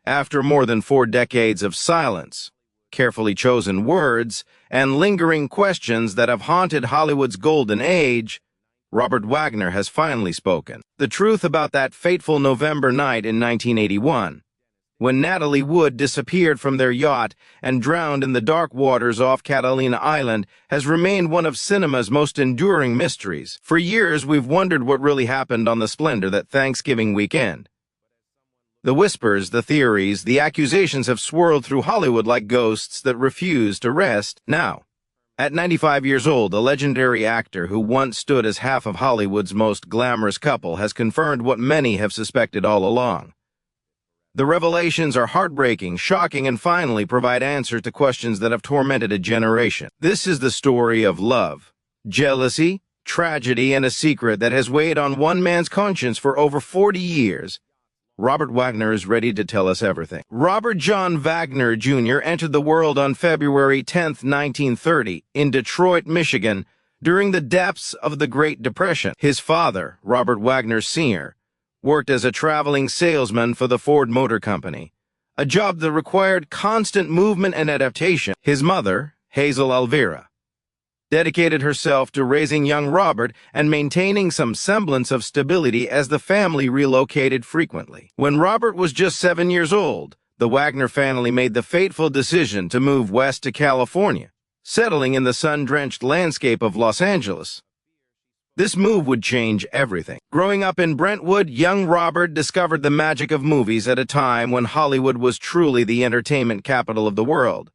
After more than 4 decades of silence, carefully chosen words, and lingering questions that have haunted Hollywood's golden age, Robert Wagner has finally spoken. The truth about that fateful November night in 1981, when Natalie Wood disappeared from their yacht and drowned in the dark waters off Catalina Island, has remained one of cinema's most enduring mysteries. For years, we've wondered what really happened on the splendor that Thanksgiving weekend. The whispers, the theories, the accusations have swirled through Hollywood like ghosts that refuse to rest. Now, at 95 years old, the legendary actor who once stood as half of Hollywood's most glamorous couple has confirmed what many have suspected all along. The revelations are heartbreaking, shocking, and finally provide answers to questions that have tormented a generation. This is the story of love, jealousy, tragedy, and a secret that has weighed on one man's conscience for over 40 years. Robert Wagner is ready to tell us everything. Robert John Wagner, Jr. entered the world on February 10, 1930, in Detroit, Michigan, during the depths of the Great Depression. His father, Robert Wagner, Sr., worked as a traveling salesman for the Ford Motor Company, a job that required constant movement and adaptation. His mother, Hazel Elvira, dedicated herself to raising young Robert and maintaining some semblance of stability as the family relocated frequently. When Robert was just 7 years old, the Wagner family made the fateful decision to move west to California, settling in the sun-drenched landscape of Los Angeles. This move would change everything. Growing up in Brentwood, young Robert discovered the magic of movies at a time when Hollywood was truly the entertainment capital of the world.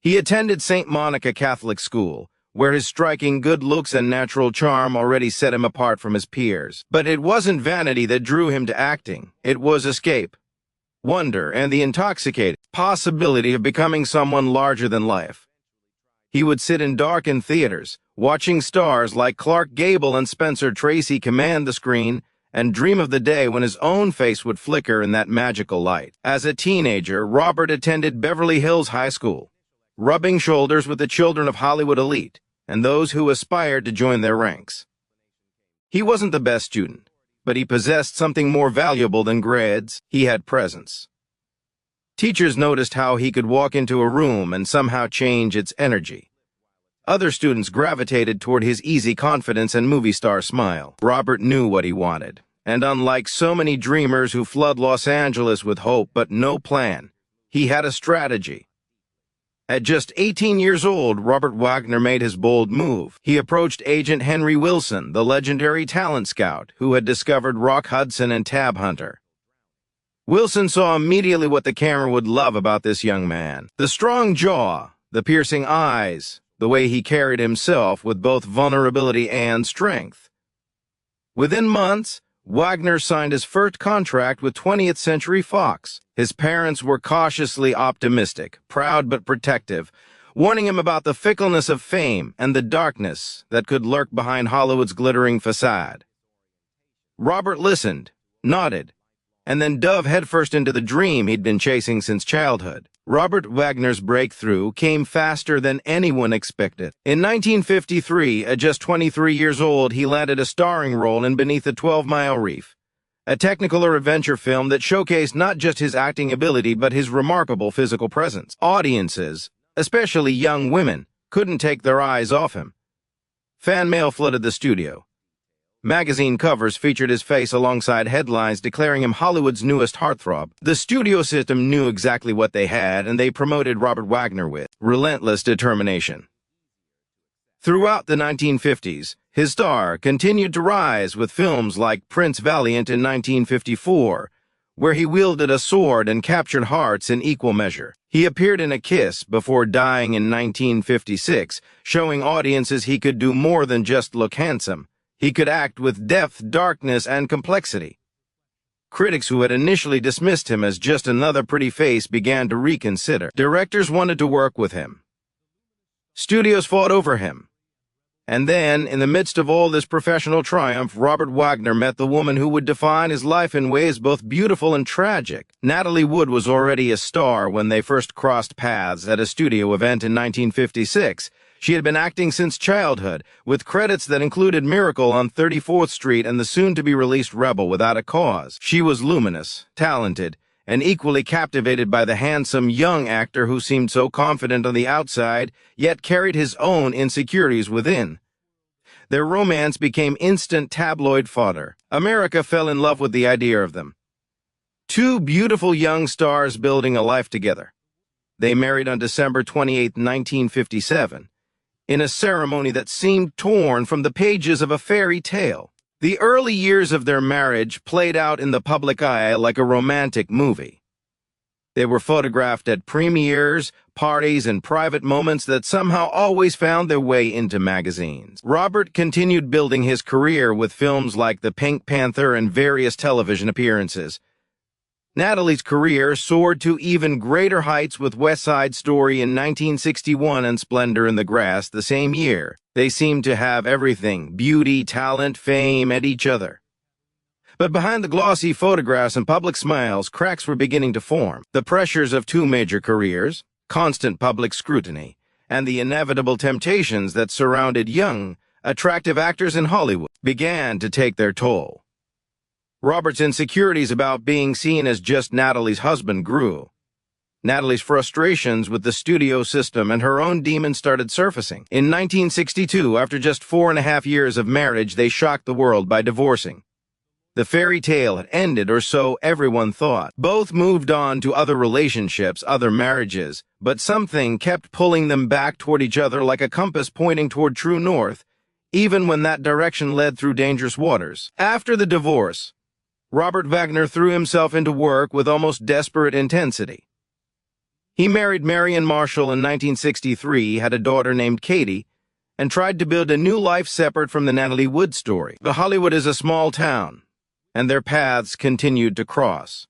He attended St. Monica Catholic School, where his striking good looks and natural charm already set him apart from his peers. But it wasn't vanity that drew him to acting. It was escape, wonder, and the intoxicating possibility of becoming someone larger than life. He would sit in darkened theaters, watching stars like Clark Gable and Spencer Tracy command the screen, and dream of the day when his own face would flicker in that magical light. As a teenager, Robert attended Beverly Hills High School, rubbing shoulders with the children of Hollywood elite and those who aspired to join their ranks. He wasn't the best student, but he possessed something more valuable than grades. He had presence. Teachers noticed how he could walk into a room and somehow change its energy. Other students gravitated toward his easy confidence and movie star smile. Robert knew what he wanted, and unlike so many dreamers who flood Los Angeles with hope but no plan, he had a strategy. At just 18 years old, Robert Wagner made his bold move. He approached agent Henry Wilson, the legendary talent scout who had discovered Rock Hudson and Tab Hunter. Wilson saw immediately what the camera would love about this young man. The strong jaw, the piercing eyes, the way he carried himself with both vulnerability and strength. Within months, Wagner signed his first contract with 20th Century Fox. His parents were cautiously optimistic, proud but protective, warning him about the fickleness of fame and the darkness that could lurk behind Hollywood's glittering facade. Robert listened, nodded, and then dove headfirst into the dream he'd been chasing since childhood. Robert Wagner's breakthrough came faster than anyone expected. In 1953, at just 23 years old, he landed a starring role in Beneath the 12-Mile Reef, a technicolor adventure film that showcased not just his acting ability but his remarkable physical presence. Audiences, especially young women, couldn't take their eyes off him. Fan mail flooded the studio. Magazine covers featured his face alongside headlines declaring him Hollywood's newest heartthrob. The studio system knew exactly what they had, and they promoted Robert Wagner with relentless determination. Throughout the 1950s, his star continued to rise with films like Prince Valiant in 1954, where he wielded a sword and captured hearts in equal measure. He appeared in A Kiss before dying in 1956, showing audiences he could do more than just look handsome. He could act with depth, darkness, and complexity. Critics who had initially dismissed him as just another pretty face began to reconsider. Directors wanted to work with him. Studios fought over him. And then, in the midst of all this professional triumph, Robert Wagner met the woman who would define his life in ways both beautiful and tragic. Natalie Wood was already a star when they first crossed paths at a studio event in 1956. She had been acting since childhood, with credits that included Miracle on 34th Street and the soon-to-be-released Rebel Without a Cause. She was luminous, talented, and equally captivated by the handsome young actor who seemed so confident on the outside, yet carried his own insecurities within. Their romance became instant tabloid fodder. America fell in love with the idea of them. Two beautiful young stars building a life together. They married on December 28, 1957, in a ceremony that seemed torn from the pages of a fairy tale. The early years of their marriage played out in the public eye like a romantic movie. They were photographed at premieres, parties, and private moments that somehow always found their way into magazines. Robert continued building his career with films like The Pink Panther and various television appearances. Natalie's career soared to even greater heights with West Side Story in 1961 and Splendor in the Grass the same year. They seemed to have everything: beauty, talent, fame, and each other. But behind the glossy photographs and public smiles, cracks were beginning to form. The pressures of two major careers, constant public scrutiny, and the inevitable temptations that surrounded young, attractive actors in Hollywood began to take their toll. Robert's insecurities about being seen as just Natalie's husband grew. Natalie's frustrations with the studio system and her own demons started surfacing. In 1962, after just 4.5 years of marriage, they shocked the world by divorcing. The fairy tale had ended, or so everyone thought. Both moved on to other relationships, other marriages, but something kept pulling them back toward each other like a compass pointing toward true north, even when that direction led through dangerous waters. After the divorce, Robert Wagner threw himself into work with almost desperate intensity. He married Marion Marshall in 1963, had a daughter named Katie, and tried to build a new life separate from the Natalie Wood story. But Hollywood is a small town, and their paths continued to cross.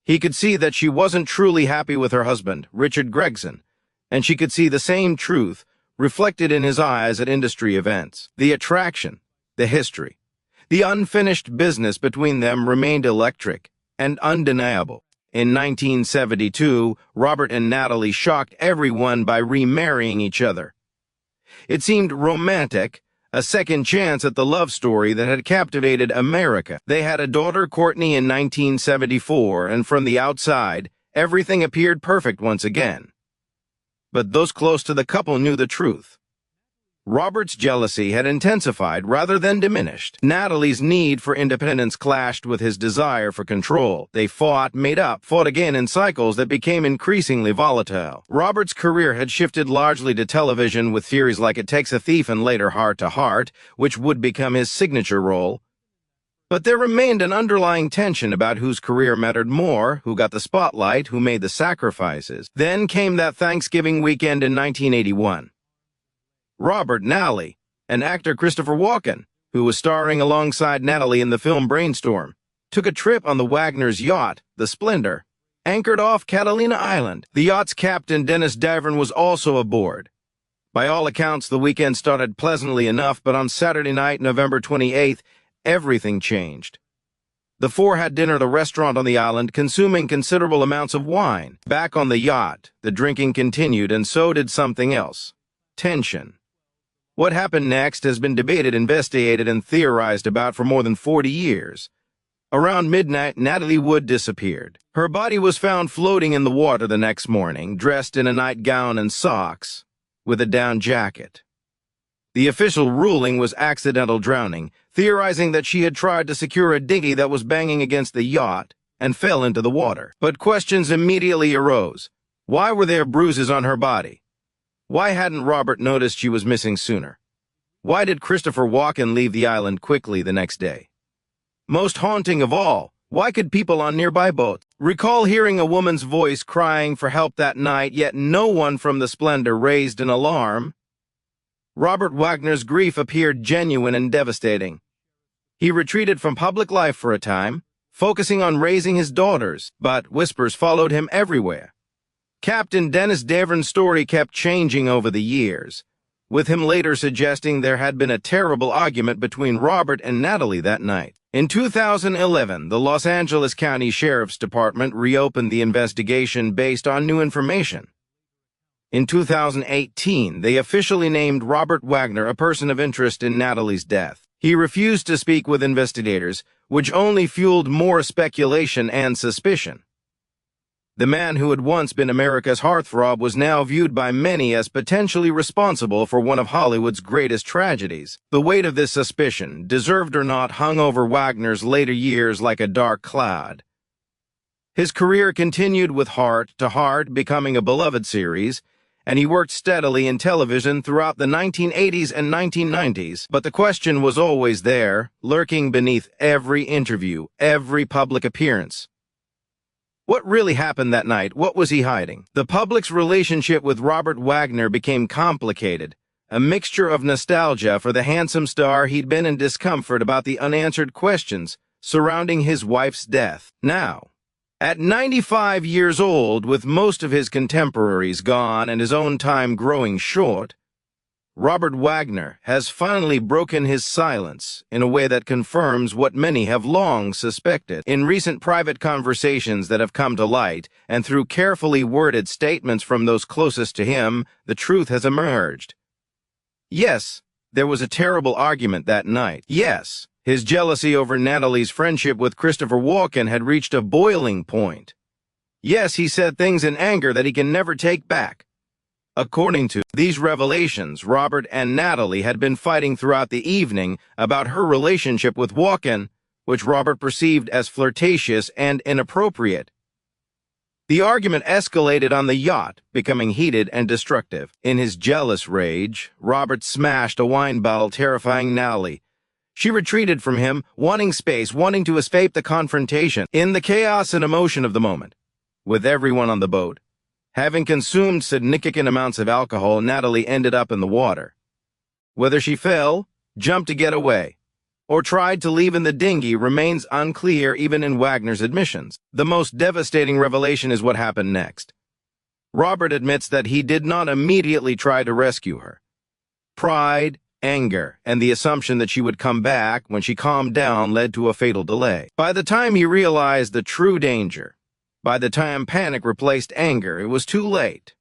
He could see that she wasn't truly happy with her husband, Richard Gregson, and she could see the same truth reflected in his eyes at industry events. The attraction, the history, the unfinished business between them remained electric and undeniable. In 1972, Robert and Natalie shocked everyone by remarrying each other. It seemed romantic, a second chance at the love story that had captivated America. They had a daughter, Courtney, in 1974, and from the outside, everything appeared perfect once again. But those close to the couple knew the truth. Robert's jealousy had intensified rather than diminished. Natalie's need for independence clashed with his desire for control. They fought, made up, fought again in cycles that became increasingly volatile. Robert's career had shifted largely to television with series like It Takes a Thief and later Heart to Heart, which would become his signature role. But there remained an underlying tension about whose career mattered more, who got the spotlight, who made the sacrifices. Then came that Thanksgiving weekend in 1981. Robert Nally, and actor Christopher Walken, who was starring alongside Natalie in the film Brainstorm, took a trip on the Wagner's yacht, the Splendor, anchored off Catalina Island. The yacht's captain, Dennis Davern, was also aboard. By all accounts, the weekend started pleasantly enough, but on Saturday night, November 28th, everything changed. The four had dinner at a restaurant on the island, consuming considerable amounts of wine. Back on the yacht, the drinking continued, and so did something else: tension. What happened next has been debated, investigated, and theorized about for more than 40 years. Around midnight, Natalie Wood disappeared. Her body was found floating in the water the next morning, dressed in a nightgown and socks, with a down jacket. The official ruling was accidental drowning, theorizing that she had tried to secure a dinghy that was banging against the yacht and fell into the water. But questions immediately arose. Why were there bruises on her body? Why hadn't Robert noticed she was missing sooner? Why did Christopher Walken leave the island quickly the next day? Most haunting of all, why could people on nearby boats recall hearing a woman's voice crying for help that night, yet no one from the Splendor raised an alarm? Robert Wagner's grief appeared genuine and devastating. He retreated from public life for a time, focusing on raising his daughters, but whispers followed him everywhere. Captain Dennis Davern's story kept changing over the years, with him later suggesting there had been a terrible argument between Robert and Natalie that night. In 2011, the Los Angeles County Sheriff's Department reopened the investigation based on new information. In 2018, they officially named Robert Wagner a person of interest in Natalie's death. He refused to speak with investigators, which only fueled more speculation and suspicion. The man who had once been America's heartthrob was now viewed by many as potentially responsible for one of Hollywood's greatest tragedies. The weight of this suspicion, deserved or not, hung over Wagner's later years like a dark cloud. His career continued with Heart to Heart becoming a beloved series, and he worked steadily in television throughout the 1980s and 1990s. But the question was always there, lurking beneath every interview, every public appearance. What really happened that night? What was he hiding? The public's relationship with Robert Wagner became complicated, a mixture of nostalgia for the handsome star he'd been and discomfort about the unanswered questions surrounding his wife's death. Now, at 95 years old, with most of his contemporaries gone and his own time growing short, Robert Wagner has finally broken his silence in a way that confirms what many have long suspected. In recent private conversations that have come to light, and through carefully worded statements from those closest to him, the truth has emerged. Yes, there was a terrible argument that night. Yes, his jealousy over Natalie's friendship with Christopher Walken had reached a boiling point. Yes, he said things in anger that he can never take back. According to these revelations, Robert and Natalie had been fighting throughout the evening about her relationship with Walken, which Robert perceived as flirtatious and inappropriate. The argument escalated on the yacht, becoming heated and destructive. In his jealous rage, Robert smashed a wine bottle, terrifying Natalie. She retreated from him, wanting space, wanting to escape the confrontation. In the chaos and emotion of the moment, with everyone on the boat, having consumed significant amounts of alcohol, Natalie ended up in the water. Whether she fell, jumped to get away, or tried to leave in the dinghy remains unclear even in Wagner's admissions. The most devastating revelation is what happened next. Robert admits that he did not immediately try to rescue her. Pride, anger, and the assumption that she would come back when she calmed down led to a fatal delay. By the time he realized the true danger, by the time panic replaced anger, it was too late.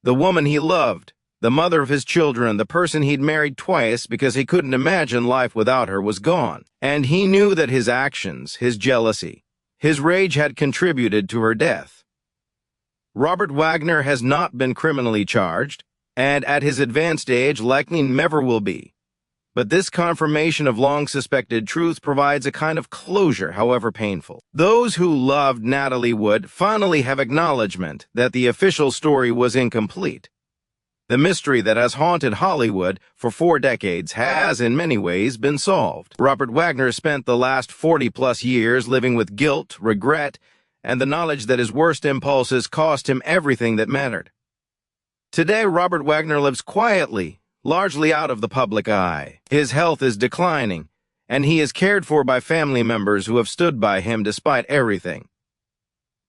The woman he loved, the mother of his children, the person he'd married twice because he couldn't imagine life without her, was gone. And he knew that his actions, his jealousy, his rage had contributed to her death. Robert Wagner has not been criminally charged, and at his advanced age likely never will be. But this confirmation of long-suspected truth provides a kind of closure, however painful. Those who loved Natalie would finally have acknowledgement that the official story was incomplete. The mystery that has haunted Hollywood for 4 decades has, in many ways, been solved. Robert Wagner spent the last 40-plus years living with guilt, regret, and the knowledge that his worst impulses cost him everything that mattered. Today, Robert Wagner lives quietly, largely out of the public eye. His health is declining, and he is cared for by family members who have stood by him despite everything.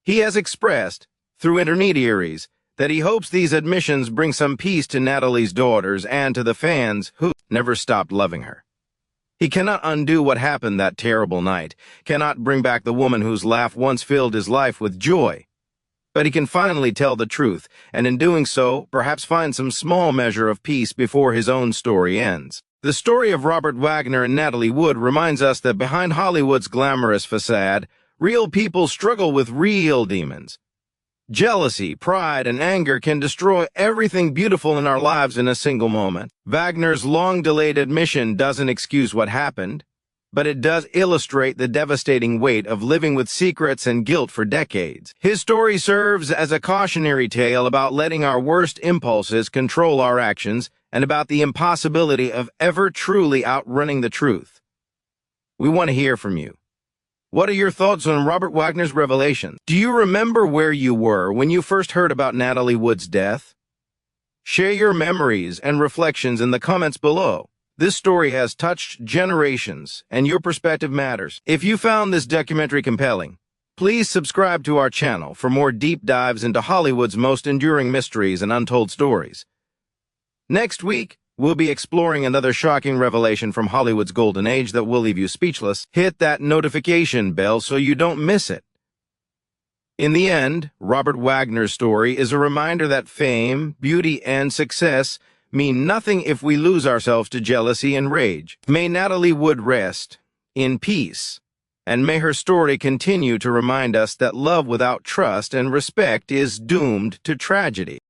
He has expressed, through intermediaries, that he hopes these admissions bring some peace to Natalie's daughters and to the fans who never stopped loving her. He cannot undo what happened that terrible night, cannot bring back the woman whose laugh once filled his life with joy. But he can finally tell the truth, and in doing so, perhaps find some small measure of peace before his own story ends. The story of Robert Wagner and Natalie Wood reminds us that behind Hollywood's glamorous facade, real people struggle with real demons. Jealousy, pride, and anger can destroy everything beautiful in our lives in a single moment. Wagner's long-delayed admission doesn't excuse what happened, but it does illustrate the devastating weight of living with secrets and guilt for decades. His story serves as a cautionary tale about letting our worst impulses control our actions and about the impossibility of ever truly outrunning the truth. We want to hear from you. What are your thoughts on Robert Wagner's revelations? Do you remember where you were when you first heard about Natalie Wood's death? Share your memories and reflections in the comments below. This story has touched generations, and your perspective matters. If you found this documentary compelling, please subscribe to our channel for more deep dives into Hollywood's most enduring mysteries and untold stories. Next week, we'll be exploring another shocking revelation from Hollywood's golden age that will leave you speechless. Hit that notification bell so you don't miss it. In the end, Robert Wagner's story is a reminder that fame, beauty, and success mean nothing if we lose ourselves to jealousy and rage. May Natalie Wood rest in peace. And may her story continue to remind us that love without trust and respect is doomed to tragedy.